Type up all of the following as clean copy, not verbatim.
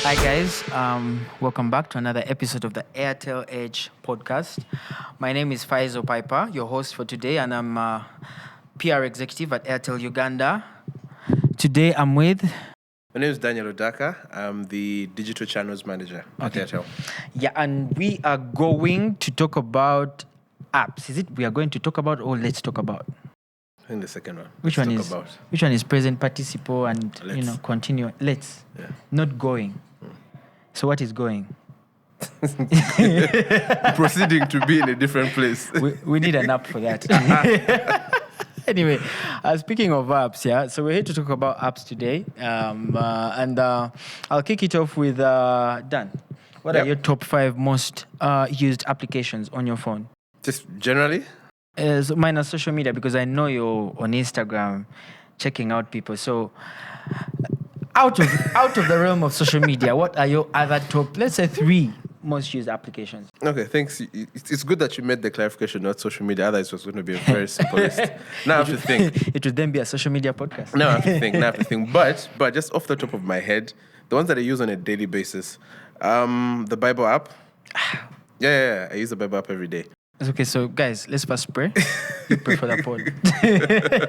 Hi guys, welcome back to another episode of the Airtel Edge podcast. My name is Faisal Piper, your host for today, and I'm a PR executive at Airtel Uganda. Today I'm with... My name is Daniel Odaka. I'm the digital channels manager at Airtel. Yeah, and we are going to talk about apps. Is it we are going to talk about or let's talk about? I think the second one. Which one is present participle and continue? Let's. Yeah. Not going. So what is going? Proceeding to be in a different place. We need an app for that. Anyway, speaking of apps, yeah, so we're here to talk about apps today. I'll kick it off with Dan. What are your top 5 most used applications on your phone? Just generally? So minus social media, because I know you're on Instagram checking out people. So out of the realm of social media, what are your other top, let's say 3 most used applications? Okay, thanks. It's good that you made the clarification, not social media. Otherwise, it was going to be a very simple list. Now I have to think. It would then be a social media podcast. Now I have to think. But just off the top of my head, the ones that I use on a daily basis, the Bible app. Yeah, I use the Bible app every day. Okay, so guys, let's first pray. You pray for the pod.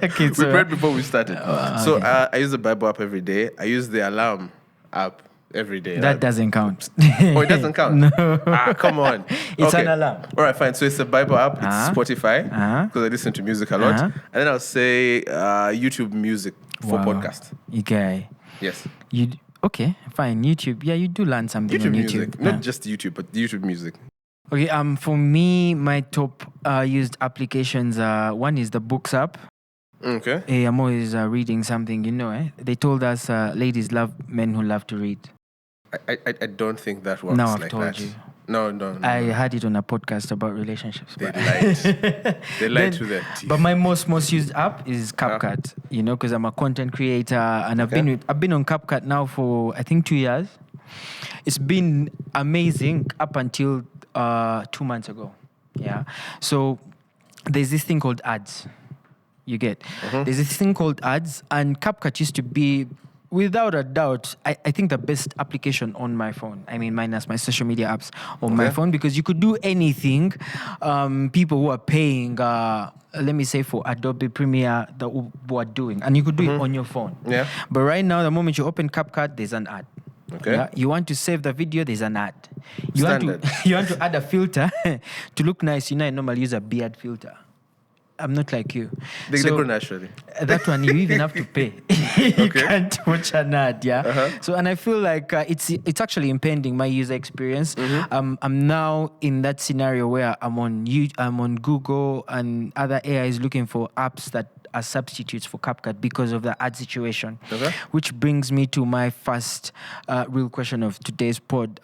Okay, we prayed before we started. So I use the Bible app every day. I use the alarm app every day. That doesn't count. Oh, it doesn't count? No. Come on. It's an alarm. All right, fine. So it's a Bible app. It's Spotify, because I listen to music a lot. And then I'll say YouTube Music for podcast. Okay. Yes. Okay, fine. YouTube. Yeah, you do learn something on YouTube. Music. Not just YouTube, but YouTube Music. Okay, for me, my top used applications, one is the Books app. Okay. Hey, I'm always reading something, They told us ladies love men who love to read. I don't think that works now I've like told that. you. No. I had it on a podcast about relationships. They lied. They lied to their teeth. But my most used app is CapCut, because I'm a content creator and I've been on CapCut now for I think 2 years. It's been amazing up until 2 months ago. Yeah. So there's this thing called ads. You get. There's this thing called ads, and CapCut used to be, without a doubt, I think the best application on my phone. I mean, minus my social media apps on my phone, because you could do anything. People who are paying, let me say for Adobe Premiere, who are doing, and you could do it on your phone. Yeah. But right now, the moment you open CapCut, there's an ad. Okay. Yeah? You want to save the video, there's an ad. You Standard. want to add a filter to look nice. I normally use a beard filter. I'm not like you. They go naturally. That one, you even have to pay. You can't watch an ad, yeah? So, and I feel like it's actually impending my user experience. I'm now in that scenario where I'm on Google and other AIs looking for apps that are substitutes for CapCut because of the ad situation. Which brings me to my first real question of today's pod.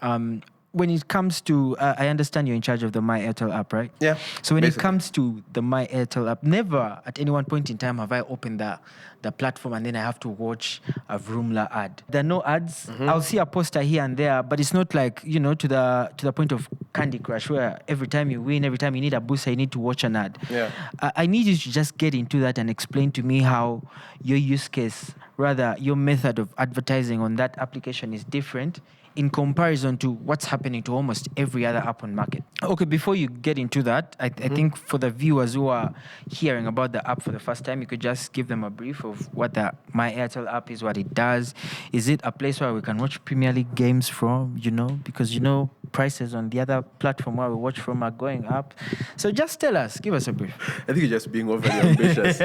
When it comes to, I understand you're in charge of the MyAirtel app, right? Yeah. So when it comes to the MyAirtel app, never at any one point in time have I opened the platform and then I have to watch a Vroomla ad. There are no ads. I'll see a poster here and there, but it's not like, to the point of Candy Crush, where every time you win, every time you need a booster, you need to watch an ad. Yeah. I need you to just get into that and explain to me how your use case, rather your method of advertising on that application is different in comparison to what's happening to almost every other app on market. Okay, before you get into that, I think for the viewers who are hearing about the app for the first time, you could just give them a brief of what the MyAirtel app is, what it does. Is it a place where we can watch Premier League games from, because, prices on the other platform where we watch from are going up. So just tell us, give us a brief. I think you're just being overly ambitious.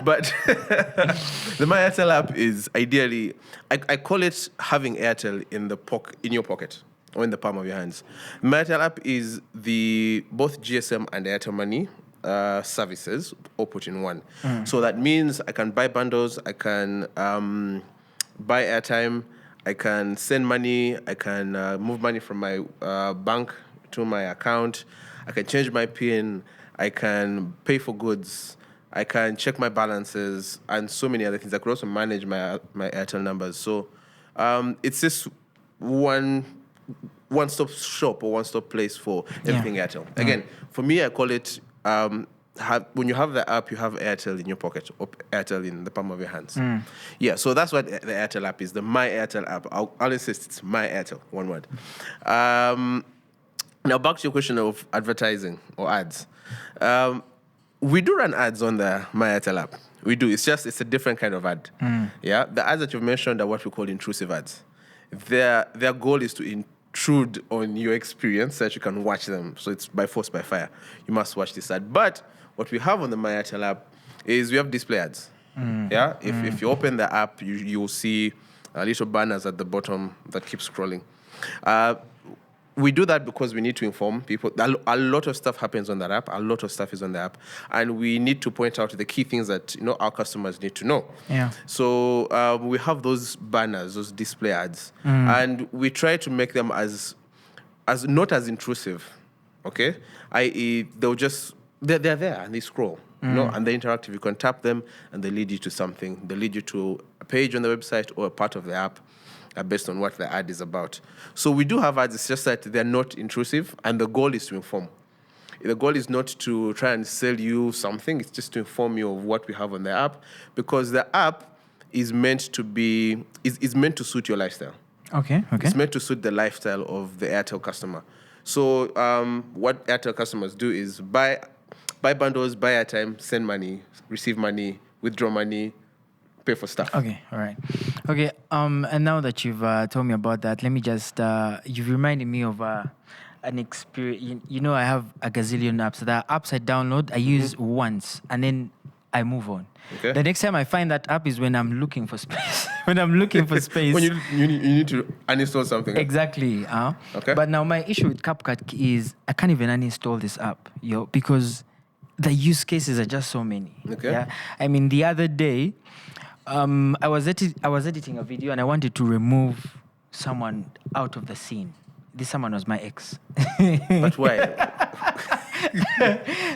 But the MyAirtel app is ideally, I call it having Airtel in your pocket or in the palm of your hands. MyAirtel app is both GSM and Airtel Money services all put in one. So that means I can buy bundles, I can buy airtime, I can send money, I can move money from my bank to my account, I can change my PIN, I can pay for goods, I can check my balances, and so many other things. I could also manage my Airtel numbers. So it's this one-stop shop or one-stop place for everything Airtel. Again, for me, I call it when you have the app, you have Airtel in your pocket or Airtel in the palm of your hands. Yeah, so that's what the Airtel app is, the MyAirtel app. I'll insist it's MyAirtel, one word. Now back to your question of advertising or ads. We do run ads on the MyAirtel app. We do. It's a different kind of ad. Yeah, the ads that you've mentioned are what we call intrusive ads. Their goal is to intrude on your experience so that you can watch them. So it's by force, by fire. You must watch this ad. But what we have on the MyAirtel app is we have display ads. Yeah, if you open the app, you'll see little banners at the bottom that keep scrolling. We do that because we need to inform people. A lot of stuff happens on that app. A lot of stuff is on the app, and we need to point out the key things that our customers need to know. Yeah. So we have those banners, those display ads, and we try to make them as not as intrusive. Okay, i.e., they're there and they scroll. And they're interactive. You can tap them and they lead you to something. They lead you to a page on the website or a part of the app. Based on what the ad is about. So we do have ads, it's just that they're not intrusive, and the goal is to inform. The goal is not to try and sell you something, it's just to inform you of what we have on the app, because the app is meant to is meant to suit your lifestyle. Okay. It's meant to suit the lifestyle of the Airtel customer. So what Airtel customers do is buy bundles, buy airtime, send money, receive money, withdraw money, pay for stuff. Okay, all right. Okay, and now that you've told me about that, let me just, you've reminded me of an experience. I have a gazillion apps. The apps I download, I use once, and then I move on. Okay. The next time I find that app is when I'm looking for space. When you need to uninstall something. Exactly. Okay. But now my issue with CapCut is I can't even uninstall this app, because the use cases are just so many. Okay. Yeah? I mean, the other day, I was editing a video and I wanted to remove someone out of the scene. This someone was my ex. But why?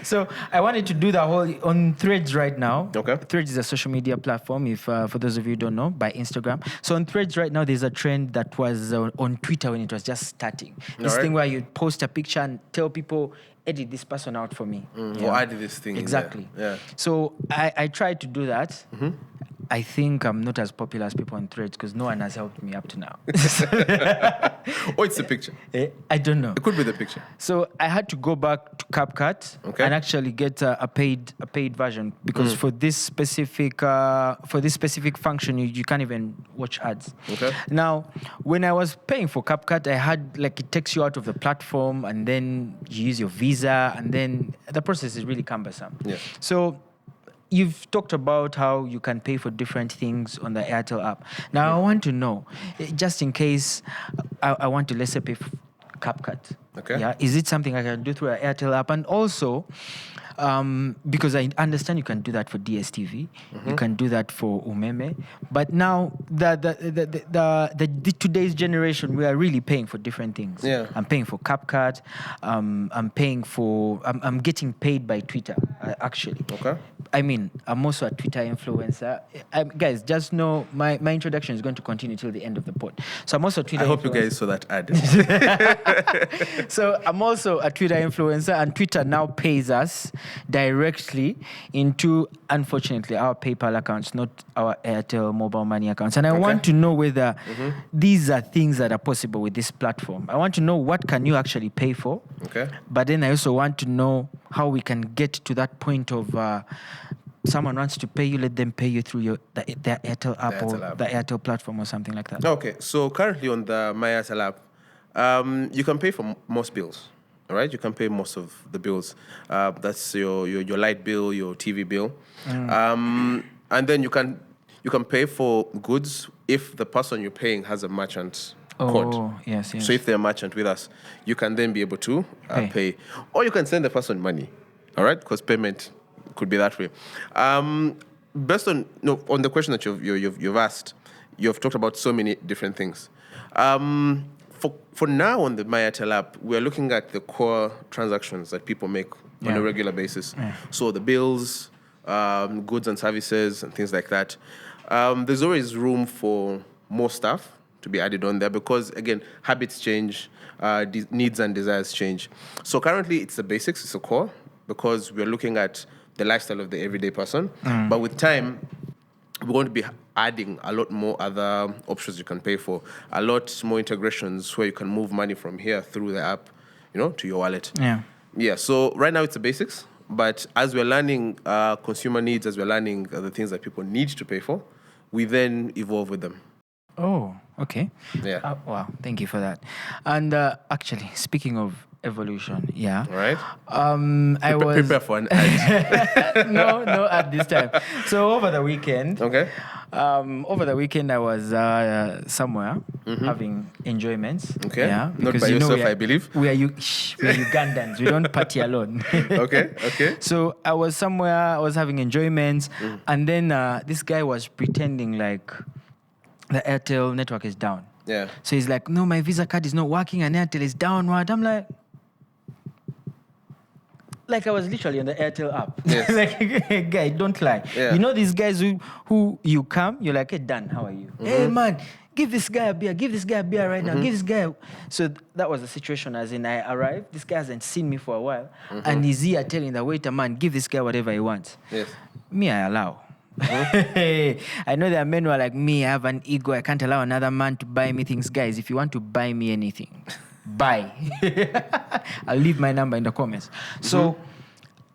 So I wanted to do the whole on Threads right now. Okay. Threads is a social media platform, if for those of you who don't know, by Instagram. So on Threads right now, there's a trend that was on Twitter when it was just starting. This thing where you post a picture and tell people, edit this person out for me. Or add this thing. Exactly. Yeah. So I tried to do that. I think I'm not as popular as people on Threads because no one has helped me up to now. Or it's the picture. I don't know. It could be the picture. So I had to go back to CapCut and actually get a paid version because for this specific function you can't even watch ads. Okay. Now, when I was paying for CapCut, I had it takes you out of the platform and then you use your Visa and then the process is really cumbersome. Yeah. So you've talked about how you can pay for different things on the Airtel app. Now, I want to know, just in case I want to, let's say, pay for CapCut. Okay. Yeah. Is it something I can do through an Airtel app? And also, because I understand you can do that for DSTV, you can do that for Umeme. But now, the today's generation, we are really paying for different things. Yeah. I'm paying for CapCut. I'm getting paid by Twitter, actually. Okay. I mean, I'm also a Twitter influencer. Guys, just know my introduction is going to continue till the end of the pod. So I'm also a Twitter influencer. I hope you guys saw that ad. So I'm also a Twitter influencer, and Twitter now pays us directly into, unfortunately, our PayPal accounts, not our Airtel mobile money accounts. And I want to know whether these are things that are possible with this platform. I want to know what can you actually pay for. Okay. But then I also want to know how we can get to that point of someone wants to pay you, let them pay you through the Airtel app the Airtel platform or something like that. Okay. So currently on the MyAirtel app, you can pay for most bills. All right, you can pay most of the bills. That's your light bill, your TV bill, and then you can pay for goods if the person you're paying has a merchant code. Yes. So if they're a merchant with us, you can then be able to pay, or you can send the person money. All right, because payment could be that way. Based on the question that you've asked, you've talked about so many different things. For now on the MyAirtel app, we're looking at the core transactions that people make on a regular basis. Yeah. So the bills, goods and services, and things like that. There's always room for more stuff to be added on there because, again, habits change, needs and desires change. So currently, it's the basics, it's the core. because we're looking at the lifestyle of the everyday person. But with time, we're going to be adding a lot more other options you can pay for, a lot more integrations where you can move money from here through the app, to your wallet. Yeah. So right now it's the basics, but as we're learning consumer needs, as we're learning the things that people need to pay for, we then evolve with them. Oh, okay. Yeah. Wow, thank you for that. And actually, speaking of evolution, yeah. Right. I was prepare for an ad. no at this time. So over the weekend, Okay. I was somewhere having enjoyments. Okay. Yeah, Not by yourself, I believe. We are Ugandans. We don't party alone. Okay. So I was somewhere. I was having enjoyments, and then this guy was pretending like the Airtel network is down. Yeah. So he's like, no, my Visa card is not working and Airtel is down. What? I'm like I was literally on the Airtel app. Yes. Like, guy, don't lie. Yeah. You know these guys who you come, you're like, hey, Dan, how are you? Hey, man, give this guy a beer. Give this guy a beer right now. Give this guy. So that was the situation, as in I arrived. This guy hasn't seen me for a while. And he's here telling the waiter, man, give this guy whatever he wants. Yes. Me, I allow. I know there are men who are like me. I have an ego. I can't allow another man to buy me things. Guys, if you want to buy me anything, buy. I'll leave my number in the comments. So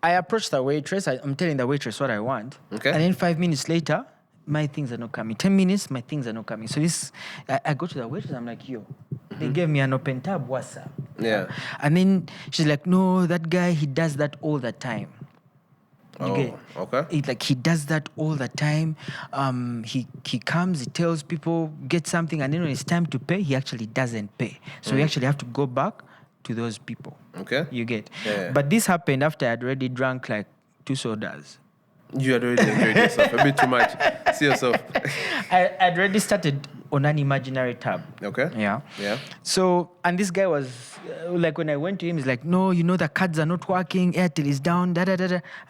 I approached the waitress. I'm telling the waitress what I want. Okay. And then 5 minutes later, my things are not coming. 10 minutes, my things are not coming. So I go to the waitress. I'm like, yo, they gave me an open tab. What's up? Yeah. And then she's like, no, that guy, he does that all the time. Okay. He does that all the time. He comes, he tells people, get something, and then when it's time to pay, he actually doesn't pay. So we actually have to go back to those people. Okay. You get? Yeah. But this happened after I'd already drunk like 2 sodas. You had already enjoyed yourself a bit too much. See yourself. I'd already started on an imaginary tab. Okay. Yeah. Yeah. So, and this guy was like, when I went to him, he's like, no, the cards are not working. Airtel is down.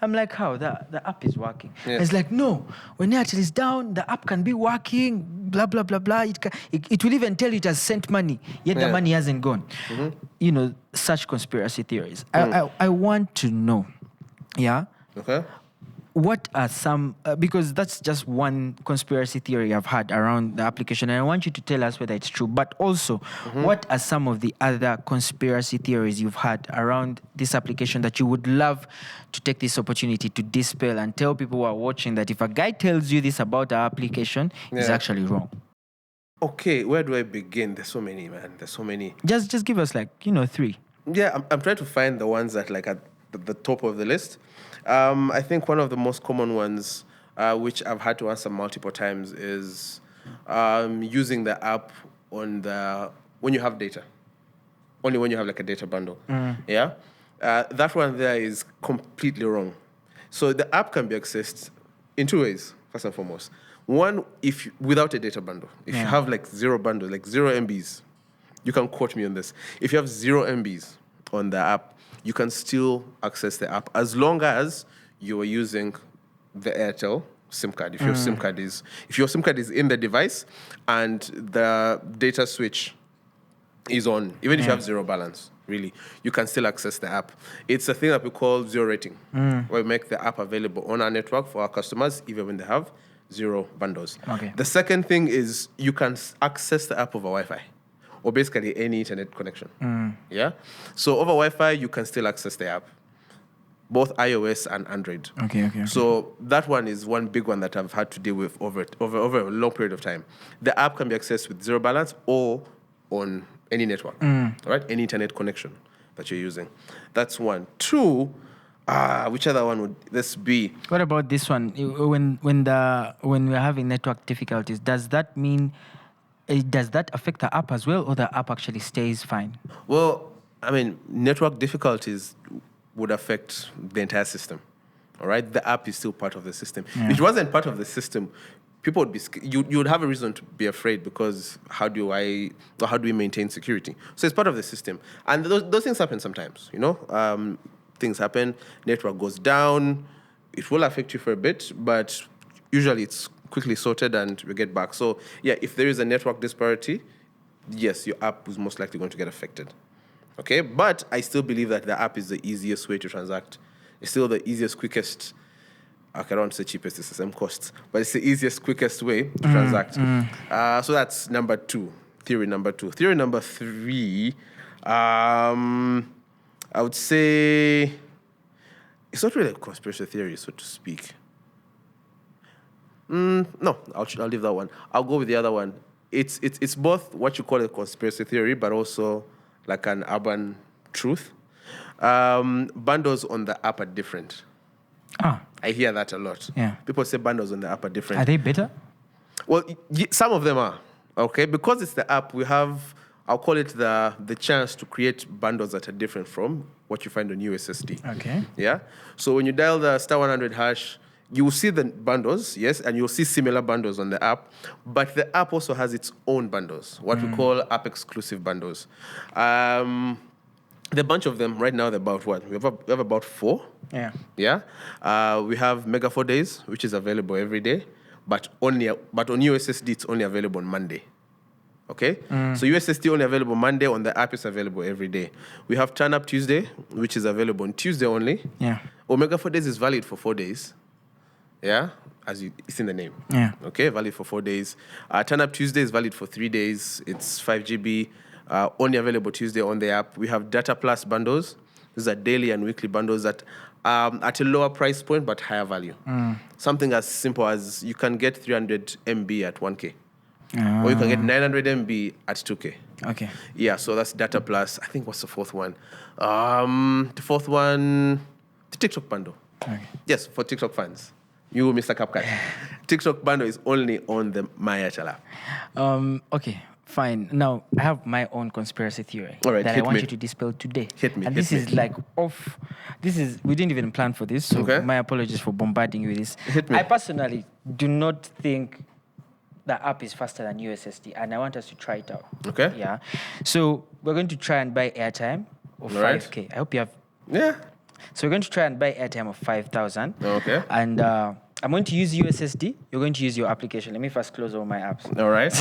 I'm like, how? The app is working. Yes. He's like, no, when Airtel is down, the app can be working, blah, blah, blah, blah. It will even tell you it has sent money, yet the money hasn't gone. Such conspiracy theories. I want to know, yeah? Okay. What are some, because that's just one conspiracy theory I've had around the application, and I want you to tell us whether it's true, but also, what are some of the other conspiracy theories you've had around this application that you would love to take this opportunity to dispel and tell people who are watching that if a guy tells you this about our application, he's actually wrong? Okay, where do I begin? There's so many, man. There's so many. Just give us 3. Yeah, I'm trying to find the ones that at the top of the list. I think one of the most common ones, which I've had to answer multiple times, is using the app when you have data. Only when you have a data bundle. Yeah? That one there is completely wrong. So the app can be accessed in 2 ways, first and foremost. One, without a data bundle. If you have 0 bundle, 0 MBs, you can quote me on this. If you have 0 MBs on the app, you can still access the app as long as you are using the Airtel SIM card. If your SIM card is in the device and the data switch is on, even if you have 0 balance, really, you can still access the app. It's a thing that we call zero rating, where we make the app available on our network for our customers, even when they have 0 bundles. Okay. The second thing is you can access the app over Wi-Fi, or basically any internet connection. Yeah? So over Wi-Fi, you can still access the app, both iOS and Android. Okay. So that one is one big one that I've had to deal with over a long period of time. The app can be accessed with 0 balance or on any network, right? Any internet connection that you're using. That's one. 2, which other one would this be? What about this one? When we're having network difficulties, does that affect the app as well, or the app actually stays fine? Well, I mean, network difficulties would affect the entire system. All right, the app is still part of the system. If it wasn't part of the system, people would be you would have a reason to be afraid, because how do we maintain security? So it's part of the system, and those things happen sometimes. Things happen. Network goes down. It will affect you for a bit, but usually it's quickly sorted and we get back. So yeah, if there is a network disparity, yes, your app is most likely going to get affected. Okay, but I still believe that the app is the easiest way to transact It's still the easiest, quickest. Okay, I don't want to say cheapest, it's the same cost, but it's the easiest, quickest way to transact. So that's number 2, theory number 2. Theory number 3, I would say it's not really a conspiracy theory, so to speak. No, I'll leave that one. I'll go with the other one. It's both what you call a conspiracy theory, but also like an urban truth. Bundles on the app are different. I hear that a lot. Yeah. People say bundles on the app are different. Are they better? Well, some of them are. Okay, because it's the app, we have, I'll call it the chance to create bundles that are different from what you find on USSD. Okay. Yeah. So when you dial the *100 hash, you will see the bundles, yes, and you'll see similar bundles on the app, but the app also has its own bundles, what we call app exclusive bundles. The bunch of them right now, they're about what? We have about 4. Yeah. Yeah. We have Mega 4 Days, which is available every day, but on USSD it's only available on Monday. Okay? So USSD only available Monday, on the app it's available every day. We have Turn Up Tuesday, which is available on Tuesday only. Yeah. Omega 4 Days is valid for 4 days. Yeah, it's in the name. Yeah. Okay, valid for 4 days. Turn Up Tuesday is valid for 3 days. It's 5 GB. Only available Tuesday on the app. We have Data Plus bundles. These are daily and weekly bundles that at a lower price point but higher value. Something as simple as you can get 300 MB at 1K. Or you can get 900 MB at 2K. Okay. Yeah, so that's Data Plus. I think what's the fourth one? The fourth one, the TikTok bundle. Okay. Yes, for TikTok fans. You, Mr. CapCut. TikTok bundle is only on the MyAirtel app. Okay, fine. Now, I have my own conspiracy theory All right, that I hit want me. you to dispel today. Hit me, And hit this me. is like off. We didn't even plan for this, so Okay. my apologies for bombarding you with this. Hit me. I personally do not think the app is faster than USSD, and I want us to try it out. Okay. Yeah. So we're going to try and buy airtime of All right. 5K. I hope you have. Yeah. So we're going to try and buy airtime of 5,000. Okay. And I'm going to use USSD. You're going to use your application. Let me first close all my apps. All right.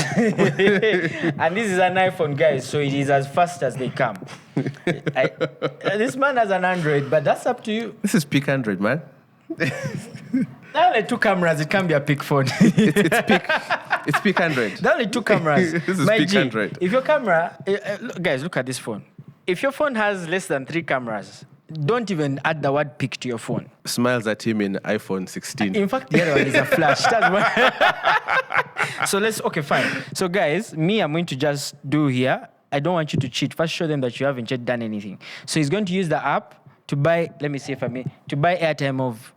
And this is an iPhone, guys, so it is as fast as they come. This man has an Android, but that's up to you. This is peak Android, man. There are only 2 cameras. It can't be a peak phone. It's peak Android. There are only 2 cameras. This is My peak G, Android. If your camera, guys, look at this phone. If your phone has less than 3 cameras, don't even add the word peak to your phone. Smiles at him in iPhone 16. In fact, the other one is a flash. That's why. So okay, fine. So guys, I'm going to just do here. I don't want you to cheat. First, show them that you haven't yet done anything. So he's going to use the app to buy, let me see if I may, to buy airtime of,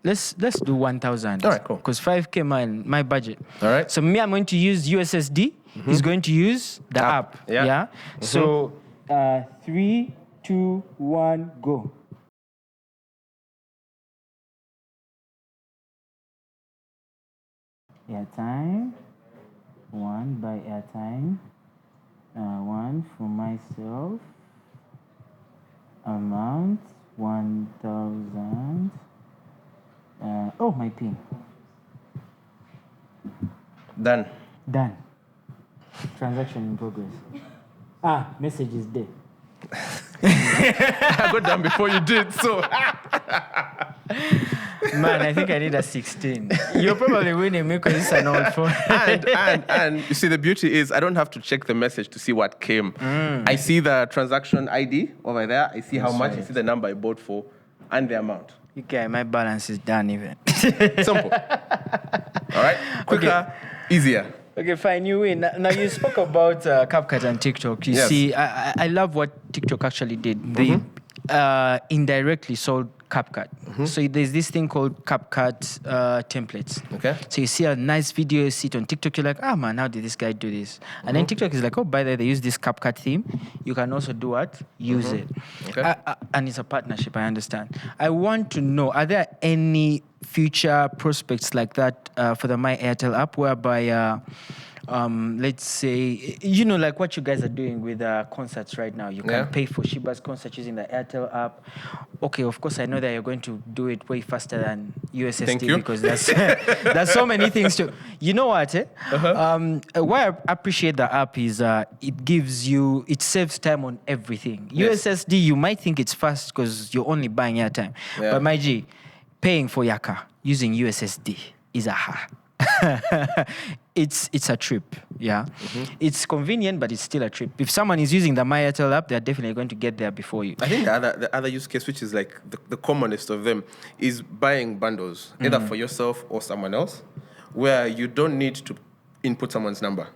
let's do 1,000. All right, cool. Because 5K, my budget. All right. So I'm going to use USSD. He's going to use the app. Yeah. So 3, 2, 1, go. Airtime. 1 by airtime. 1 for myself. Amount 1,000. My PIN. Done. Done. Transaction in progress. Message is dead. I got done before you did, so. Man, I think I need a 16. You're probably winning me because it's an old phone. and you see, the beauty is I don't have to check the message to see what came. I see the transaction ID over there. I see how much. I see the number I bought for and the amount. Okay, my balance is done even. Simple. All right? Quicker, easier. Okay, fine, you win. Now you spoke about CapCut and TikTok. You Yes. see, I love what TikTok actually did. They indirectly sold CapCut. So there's this thing called CapCut templates. Okay. So you see a nice video, you see it on TikTok, you're like, man, how did this guy do this? And then TikTok is like, oh, by the way, they use this CapCut theme. You can also do what? Use it. Okay. And it's a partnership, I understand. I want to know, are there any future prospects like that for the MyAirtel app whereby let's say, like what you guys are doing with concerts right now. You can pay for Shiba's concert using the Airtel app. Okay, of course, I know that you're going to do it way faster than USSD. Thank you. Because there's so many things to. You know what? Why I appreciate the app is it saves time on everything. Yes. USSD, you might think it's fast because you're only buying airtime. Yeah. But my G, paying for your car using USSD is a it's a trip. Yeah. It's convenient, but it's still a trip. If someone is using the MyAirtel app, they're definitely going to get there before you. I think the other use case, which is like the commonest of them, is buying bundles, either for yourself or someone else, where you don't need to input someone's number.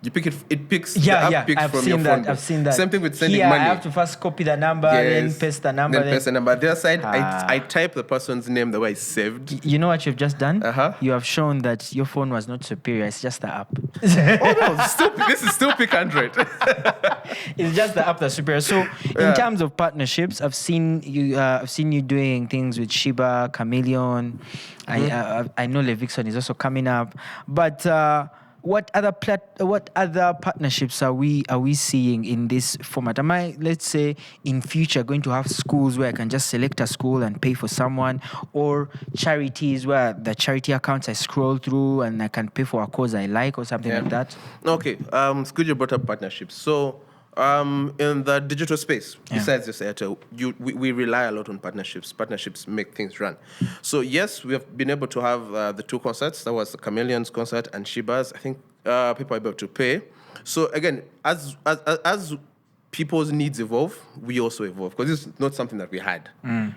You pick it. It picks. The app picks from your phone. I've seen that. Same thing with sending Here, money. I have to first copy the number, then paste the number. Then paste the number. The other side, I type the person's name the way it's saved. You know what you've just done? You have shown that your phone was not superior. It's just the app. This is still pick 100. It's just the app that's superior. So in terms of partnerships, I've seen you doing things with Shiba, Chameleon. I know Levixon is also coming up, but. What other partnerships are we seeing in this format? Am I, let's say, in future going to have schools where I can just select a school and pay for someone, or charities where the charity accounts I scroll through and I can pay for a cause I like or something like that? Okay, it's good you brought up partnerships. So in the digital space, besides just Airtel, we rely a lot on partnerships. Partnerships make things run. So yes, we have been able to have the two concerts. That was the Chameleon's concert and Shiba's. I think people are able to pay. So again, as people's needs evolve, we also evolve, because this is not something that we had.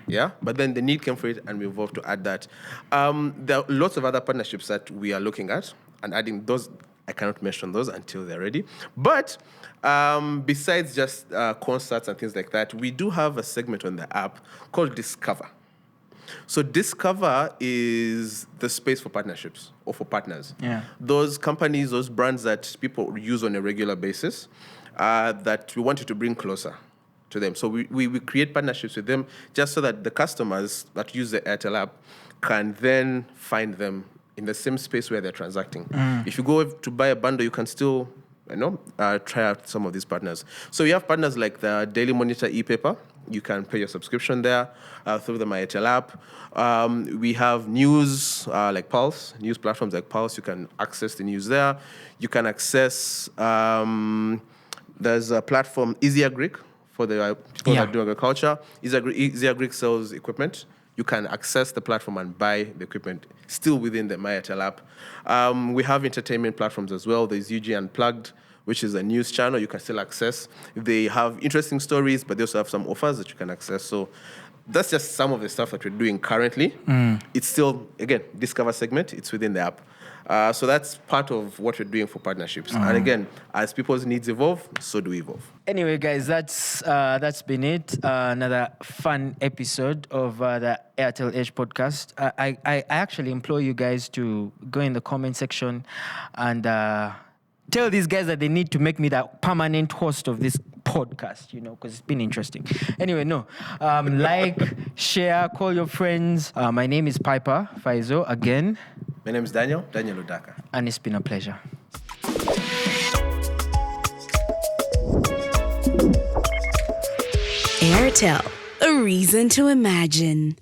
Yeah, but then the need came for it, and we evolved to add that. There are lots of other partnerships that we are looking at and adding those. I cannot mention those until they're ready. But besides just concerts and things like that, we do have a segment on the app called Discover. So Discover is the space for partnerships or for partners. Yeah. Those companies, those brands that people use on a regular basis, that we wanted to bring closer to them. So we create partnerships with them just so that the customers that use the Airtel app can then find them in the same space where they're transacting. If you go to buy a bundle, you can still, try out some of these partners. So we have partners like the Daily Monitor e-paper. You can pay your subscription there through the MyAirtel app. We have news like Pulse, news platforms like Pulse. You can access the news there. You can access, there's a platform, Easier Greek, for the people that do agriculture. Easier Greek sells equipment. You can access the platform and buy the equipment still within the MyAirtel app. We have entertainment platforms as well. There's UG Unplugged, which is a news channel you can still access. They have interesting stories, but they also have some offers that you can access. So that's just some of the stuff that we're doing currently. It's still, again, Discover segment. It's within the app. So that's part of what we're doing for partnerships. And again, as people's needs evolve, so do we evolve. Anyway, guys, that's been it. Another fun episode of the Airtel Edge podcast. I actually implore you guys to go in the comment section and tell these guys that they need to make me the permanent host of this podcast, because it's been interesting. Anyway, like, share, call your friends. My name is Piper Faisal again. My name is Daniel Odaka. And it's been a pleasure. Airtel, a reason to imagine.